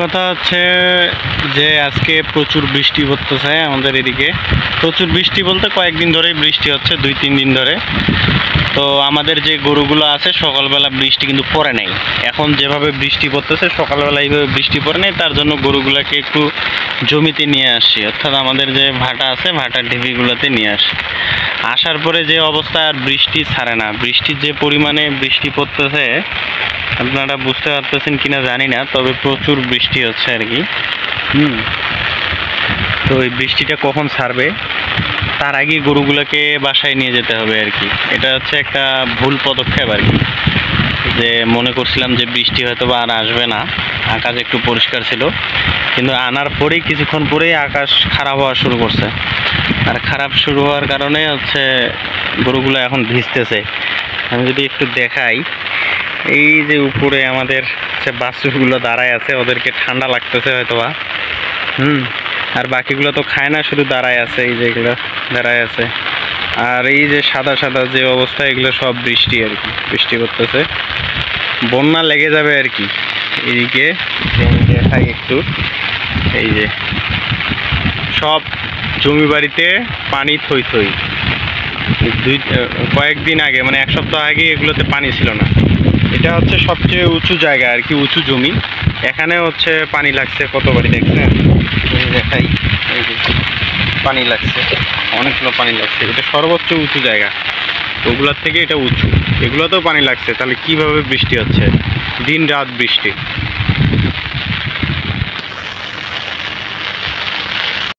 কথা হচ্ছে যে আজকে প্রচুর বৃষ্টি পড়তেছে আমাদের এদিকে। প্রচুর বৃষ্টি বলতে কয়েকদিন ধরেই বৃষ্টি হচ্ছে, 2-3 দিন ধরে। তো আমাদের যে গরুগুলো আছে সকালবেলা বৃষ্টি কিন্তু পড়ে নাই। এখন যেভাবে বৃষ্টি পড়তেছে সকালবেলা এইভাবে বৃষ্টি পড়ে নাই, তার জন্য গরুগুলোকে একটু জমিতে নিয়ে আসছি, অর্থাৎ আমাদের যে ভাটা আছে ভাটার ঢিপিগুলোতে নিয়ে আসি। আসার পরে যে অবস্থা, আর বৃষ্টি ছাড়ে না। বৃষ্টির যে পরিমাণে বৃষ্টি পড়তেছে আপনারা বুঝতে পারতেছেন কিনা জানি না, তবে প্রচুর বৃষ্টি হচ্ছে আর কি। তো এই বৃষ্টিটা কখন ছাড়বে তার আগে গরুগুলোকে বাসায় নিয়ে যেতে হবে আর কি। এটা হচ্ছে একটা ভুল পদক্ষেপ আর কি, যে মনে করছিলাম যে বৃষ্টি হয়তো বা আর আসবে না, আকাশ একটু পরিষ্কার ছিল, কিন্তু আনার পরেই কিছুক্ষণ পরেই আকাশ খারাপ হওয়া শুরু করছে। আর খারাপ শুরু হওয়ার কারণে হচ্ছে গরুগুলো এখন ভিজতেছে। আমি যদি একটু দেখাই, এই যে উপরে আমাদের যে বাছুরগুলো দাঁড়ায় আছে, ওদেরকে ঠান্ডা লাগতেছে হয়তোবা। আর বাকিগুলো তো খায় না, শুধু দাঁড়ায় আছে, এই যেগুলো দাঁড়ায় আছে। আর এই যে সাদা সাদা যে অবস্থা, এগুলো সব বৃষ্টি আর কি, বৃষ্টি করতেছে, বন্যা লেগে যাবে আর কি। এইদিকে দেখাই একটু, এই যে সব জমি বাড়িতে পানি থই থই। কয়েকদিন আগে মানে 1 সপ্তাহ আগে এগুলোতে পানি ছিল না। এটা হচ্ছে সবচেয়ে উঁচু জায়গা আর কি, উঁচু জমি। এখানে হচ্ছে পানি লাগছে কতবারই, দেখছেন? দেখাই, এই যে পানি লাগছে, অনেকগুলো পানি লাগছে। এটা সর্বোচ্চ উঁচু জায়গা, ওগুলোর থেকে এটা উঁচু। এগুলোতেও পানি লাগছে, তাহলে কিভাবে বৃষ্টি হচ্ছে? দিন রাত বৃষ্টি।